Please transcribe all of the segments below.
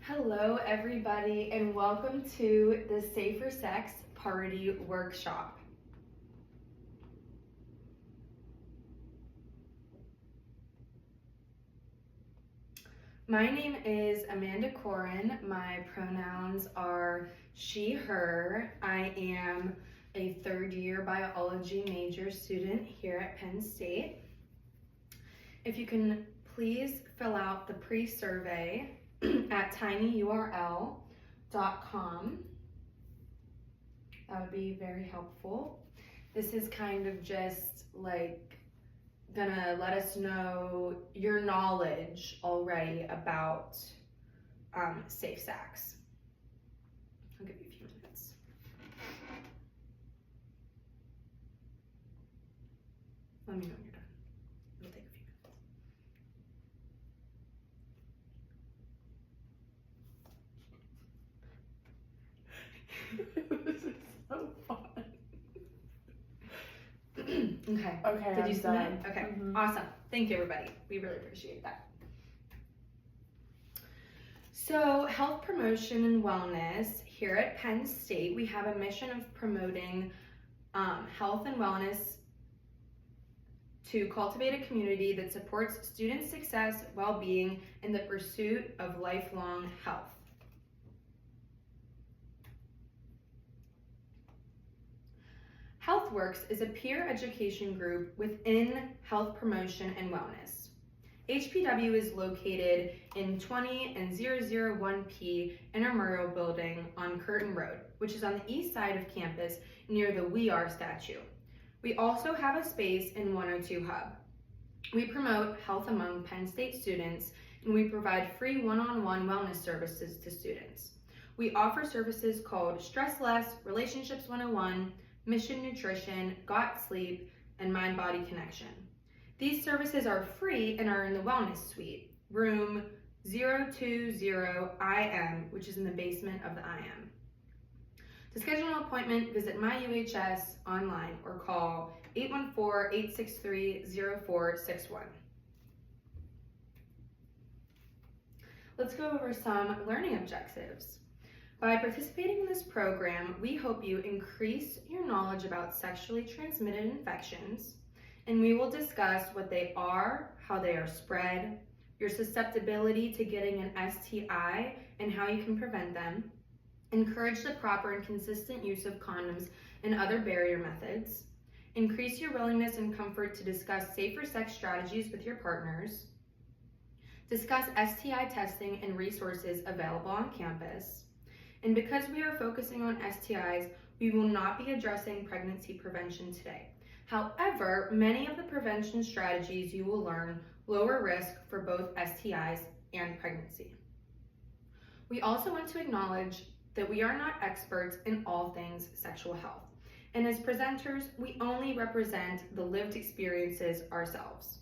Hello everybody and welcome to the Safer Sex Party Workshop. My name is Amanda Corin. My pronouns are she, her. I am a third-year biology major student here at Penn State. If you can please fill out the pre-survey at tinyurl.com. That would be very helpful. This is kind of just like gonna let us know your knowledge already about safe sex. I'll give you a few minutes. Let me know when you're done. It'll take a few minutes. This is so fun. Okay. Okay, Did I'm you submit? done. Okay, Mhm. Awesome. Thank you, everybody. We really appreciate that. So, health promotion and wellness here at Penn State, we have a mission of promoting health and wellness to cultivate a community that supports student success, well-being, and the pursuit of lifelong health. HealthWorks is a peer education group within health promotion and wellness. HPW is located in 20 and 001P Intramural Building on Curtin Road, which is on the east side of campus near the We Are statue. We also have a space in 102 Hub. We promote health among Penn State students, and we provide free one-on-one wellness services to students. We offer services called Stress Less, Relationships 101, Mission Nutrition, Got Sleep, and Mind Body Connection. These services are free and are in the Wellness Suite, room 020IM, which is in the basement of the IM. To schedule an appointment, visit MyUHS online or call 814-863-0461. Let's go over some learning objectives. By participating in this program, we hope you increase your knowledge about sexually transmitted infections, and we will discuss what they are, how they are spread, your susceptibility to getting an STI, and how you can prevent them, encourage the proper and consistent use of condoms and other barrier methods, increase your willingness and comfort to discuss safer sex strategies with your partners, discuss STI testing and resources available on campus. And because we are focusing on STIs, we will not be addressing pregnancy prevention today. However, many of the prevention strategies you will learn lower risk for both STIs and pregnancy. We also want to acknowledge that we are not experts in all things sexual health. And as presenters, we only represent the lived experiences ourselves.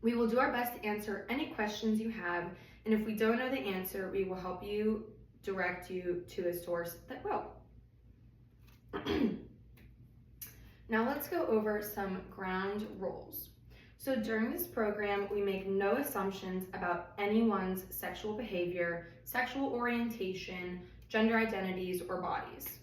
We will do our best to answer any questions you have, and if we don't know the answer, we will help you direct you to a source that will. Now let's go over some ground rules. So during this program, we make no assumptions about anyone's sexual behavior, sexual orientation, gender identities, or bodies.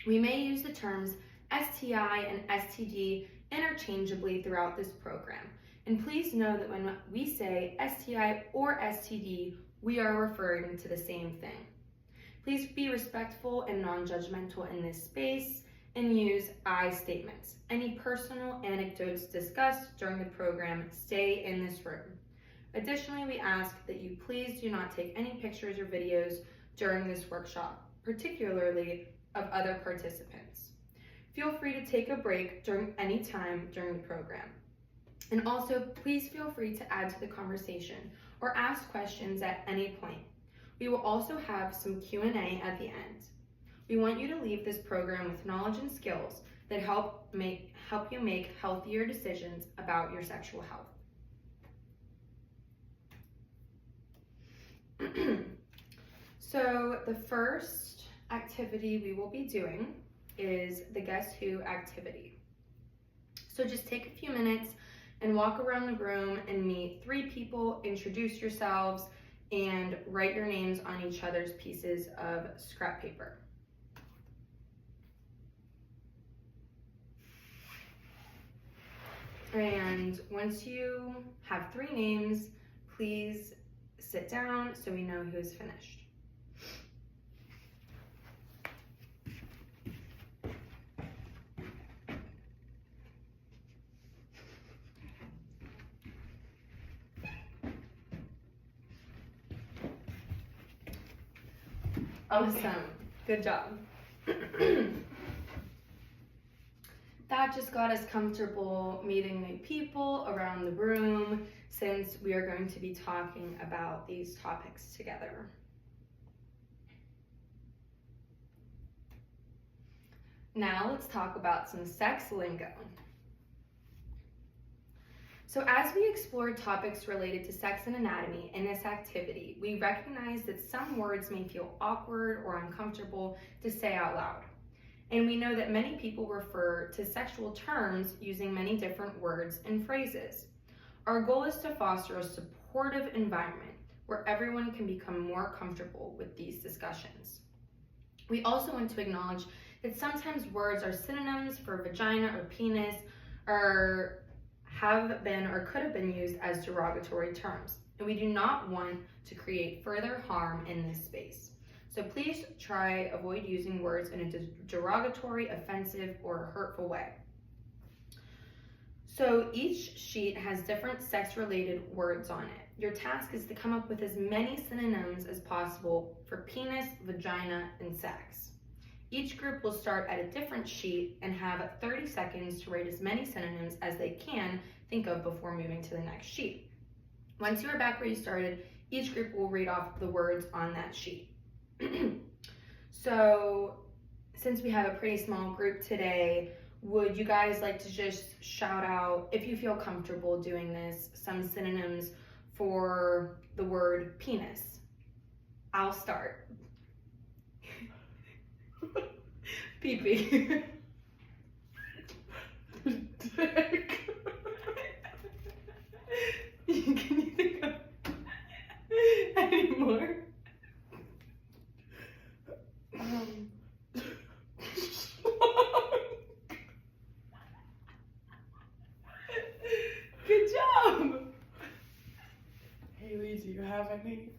We may use the terms STI and STD interchangeably throughout this program. And please know that when we say STI or STD, we are referring to the same thing. Please be respectful and non-judgmental in this space and use I statements. Any personal anecdotes discussed during the program stay in this room. Additionally, we ask that you please do not take any pictures or videos during this workshop, particularly of other participants. Feel free to take a break during any time during the program. And also, please feel free to add to the conversation or ask questions at any point. We will also have some Q&A at the end. We want you to leave this program with knowledge and skills that help you make healthier decisions about your sexual health. So the first activity we will be doing is the Guess Who activity. So just take a few minutes and walk around the room and meet 3 people, introduce yourselves, and write your names on each other's pieces of scrap paper. And once you have 3 names, please sit down so we know who is finished. Awesome. Good job. That just got us comfortable meeting new people around the room, since we are going to be talking about these topics together. Now let's talk about some sex lingo. So as we explore topics related to sex and anatomy in this activity, we recognize that some words may feel awkward or uncomfortable to say out loud. And we know that many people refer to sexual terms using many different words and phrases. Our goal is to foster a supportive environment where everyone can become more comfortable with these discussions. We also want to acknowledge that sometimes words are synonyms for vagina or penis, or have been or could have been used as derogatory terms, and we do not want to create further harm in this space. So please try avoid using words in a derogatory, offensive, or hurtful way. So each sheet has different sex-related words on it. Your task is to come up with as many synonyms as possible for penis, vagina, and sex. Each group will start at a different sheet and have 30 seconds to write as many synonyms as they can think of before moving to the next sheet. Once you are back where you started, each group will read off the words on that sheet. So, since we have a pretty small group today, would you guys like to just shout out, if you feel comfortable doing this, some synonyms for the word penis? I'll start. Pee-pee. Dick. Can you think of any more? Good job. Haley, do you have any?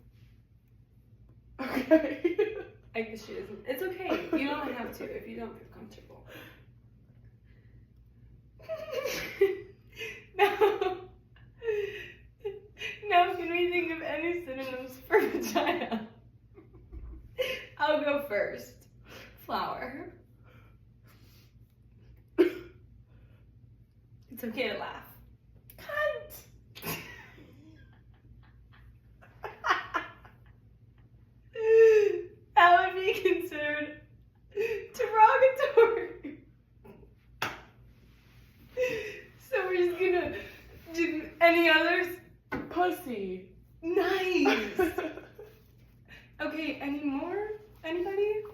Okay. I guess she doesn't. It's okay. You don't have to if you don't feel comfortable. Now, can we think of any synonyms for vagina? I'll go first. Flower. It's okay to laugh. Cunt. That would be considered derogatory. So we're just gonna do any others? Pussy. Nice. Okay, any more? Anybody?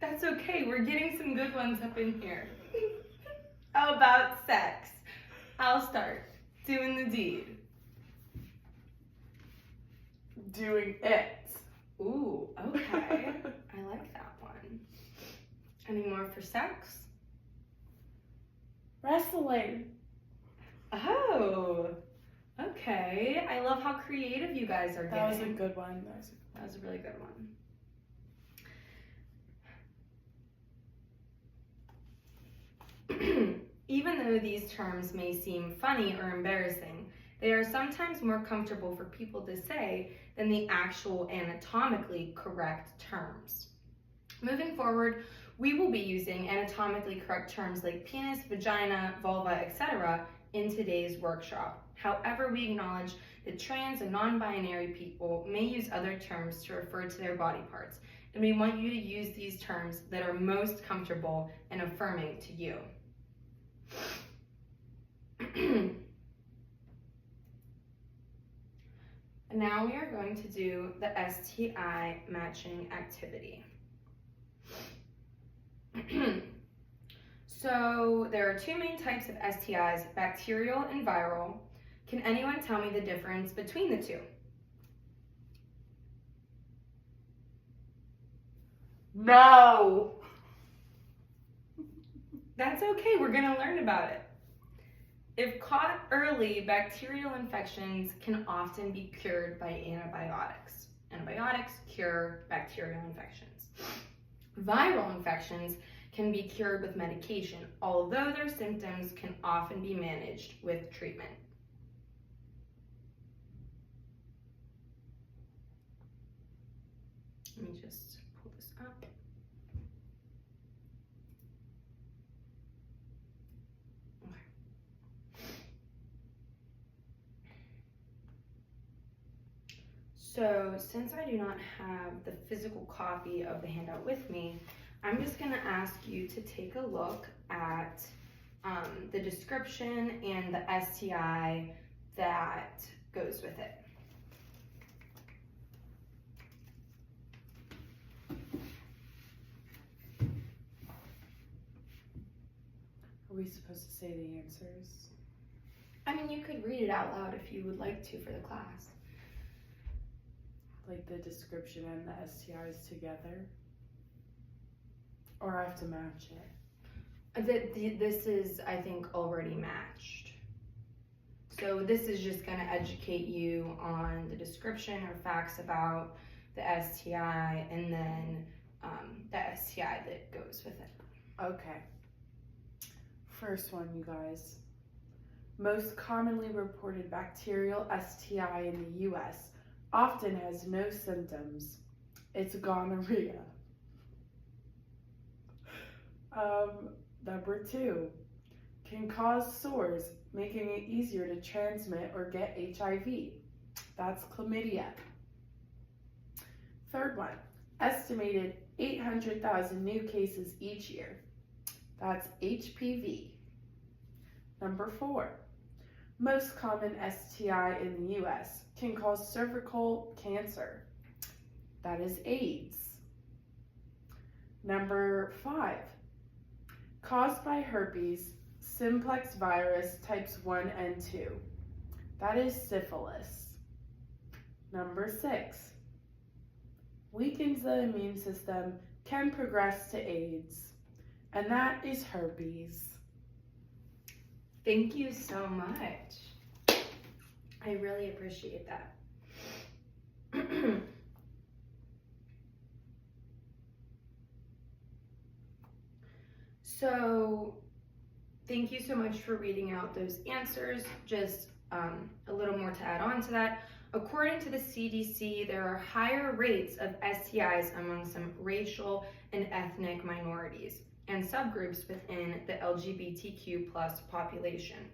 That's okay, we're getting some good ones up in here. How about sex? I'll start. Doing the deed. Doing it. Ooh, okay. I like that one. Any more for sex? Wrestling. Oh, okay. I love how creative you guys are getting. That was a good one. That was a really good one. Even though these terms may seem funny or embarrassing, they are sometimes more comfortable for people to say than the actual anatomically correct terms. Moving forward, we will be using anatomically correct terms like penis, vagina, vulva, etc. in today's workshop. However, we acknowledge that trans and non-binary people may use other terms to refer to their body parts, and we want you to use these terms that are most comfortable and affirming to you. Now we are going to do the STI matching activity. So there are two main types of STIs, bacterial and viral. Can anyone tell me the difference between the two? No. That's okay, we're gonna learn about it. If caught early, bacterial infections can often be cured by antibiotics. Antibiotics cure bacterial infections. Viral infections can be cured with medication, although their symptoms can often be managed with treatment. Let me just pull this up. So since I do not have the physical copy of the handout with me, I'm just going to ask you to take a look at the description and the STI that goes with it. Are we supposed to say the answers? I mean, you could read it out loud if you would like to for the class. Like the description and the STIs together? Or I have to match it? This is, I think, already matched. So this is just going to educate you on the description or facts about the STI and then the STI that goes with it. Okay. First one, you guys. Most commonly reported bacterial STI in the U.S. often has no symptoms. It's gonorrhea. Number 2, can cause sores, making it easier to transmit or get HIV. That's chlamydia. Third one, estimated 800,000 new cases each year. That's HPV. Number 4, most common STI in the U.S. can cause cervical cancer. That is AIDS. Number 5, caused by herpes simplex virus types 1 and 2. That is syphilis. Number 6, weakens the immune system, can progress to AIDS, and that is herpes. Thank you so much. I really appreciate that. So, thank you so much for reading out those answers. Just a little more to add on to that. According to the CDC, there are higher rates of STIs among some racial and ethnic minorities and subgroups within the LGBTQ+ population.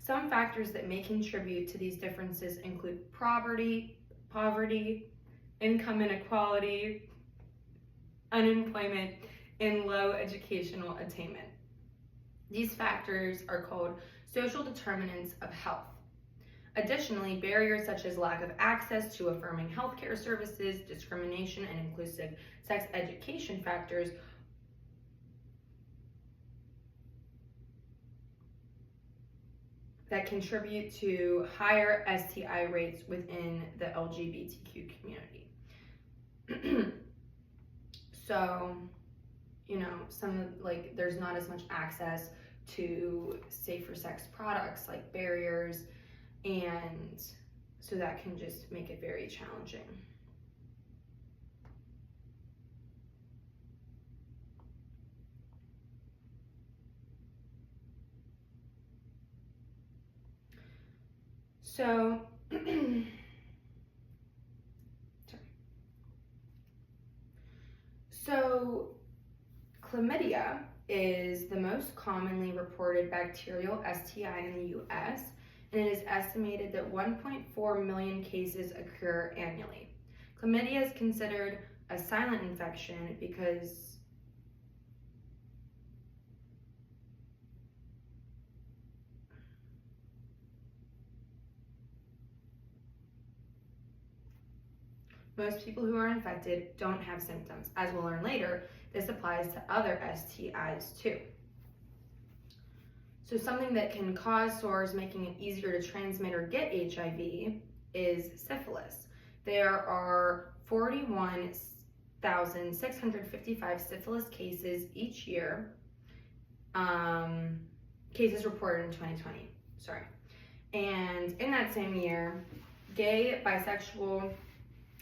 Some factors that may contribute to these differences include poverty, income inequality, unemployment, and low educational attainment. These factors are called social determinants of health. Additionally, barriers such as lack of access to affirming healthcare services, discrimination, and inclusive sex education factors that contribute to higher STI rates within the LGBTQ community. So, there's not as much access to safer sex products like barriers, and so that can just make it very challenging. So, So, chlamydia is the most commonly reported bacterial STI in the US, and it is estimated that 1.4 million cases occur annually. Chlamydia is considered a silent infection because most people who are infected don't have symptoms. As we'll learn later, this applies to other STIs too. So something that can cause sores, making it easier to transmit or get HIV, is syphilis. There are 41,655 syphilis cases each year, cases reported in 2020, And in that same year, gay, bisexual,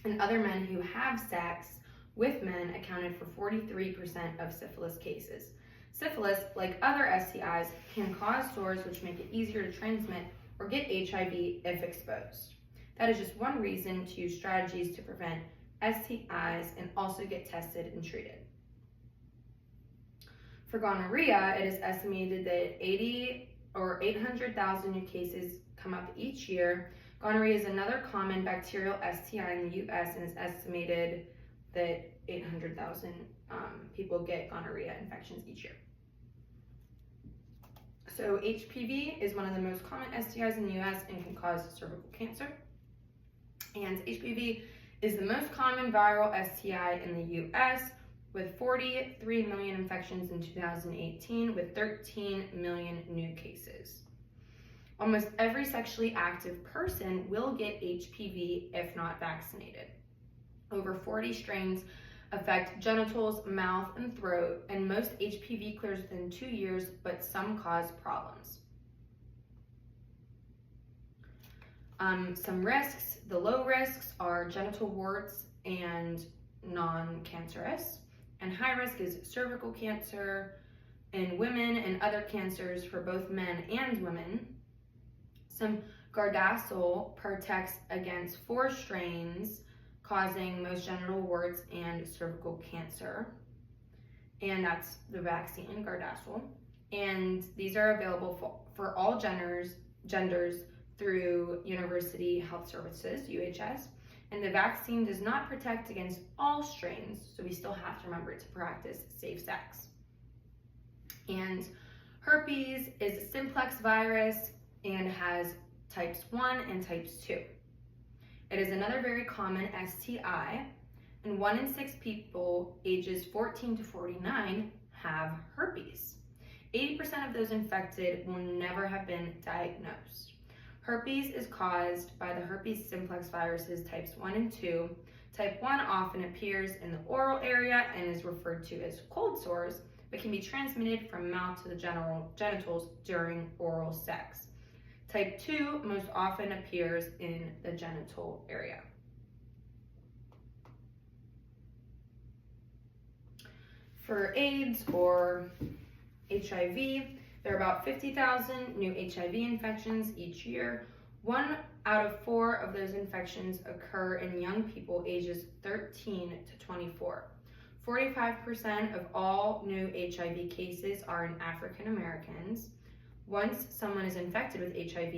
and other men who have sex with men accounted for 43% of syphilis cases. Syphilis, like other STIs, can cause sores which make it easier to transmit or get HIV if exposed. That is just one reason to use strategies to prevent STIs and also get tested and treated. For gonorrhea, it is estimated that 800,000 new cases come up each year. Gonorrhea is another common bacterial STI in the US, and it's estimated that 800,000 people get gonorrhea infections each year. So HPV is one of the most common STIs in the US and can cause cervical cancer. And HPV is the most common viral STI in the US, with 43 million infections in 2018, with 13 million new cases. Almost every sexually active person will get HPV if not vaccinated. Over 40 strains affect genitals, mouth, and throat, and most HPV clears within 2 years, but some cause problems. Some risks, the low risks are genital warts and non-cancerous, and high risk is cervical cancer in women and other cancers for both men and women. Some Gardasil protects against 4 strains causing most genital warts and cervical cancer, and that's the vaccine, Gardasil. And these are available for all genders through University Health Services, UHS, and the vaccine does not protect against all strains, so we still have to remember to practice safe sex. And herpes is a simplex virus and has types 1 and types 2. It is another very common STI, and 1 in 6 people ages 14 to 49 have herpes. 80% of those infected will never have been diagnosed. Herpes is caused by the herpes simplex viruses types 1 and 2. Type 1 often appears in the oral area and is referred to as cold sores, but can be transmitted from mouth to the genitals during oral sex. Type 2 most often appears in the genital area. For AIDS or HIV, there are about 50,000 new HIV infections each year. 1 out of 4 of those infections occur in young people ages 13 to 24. 45% of all new HIV cases are in African Americans. Once someone is infected with HIV,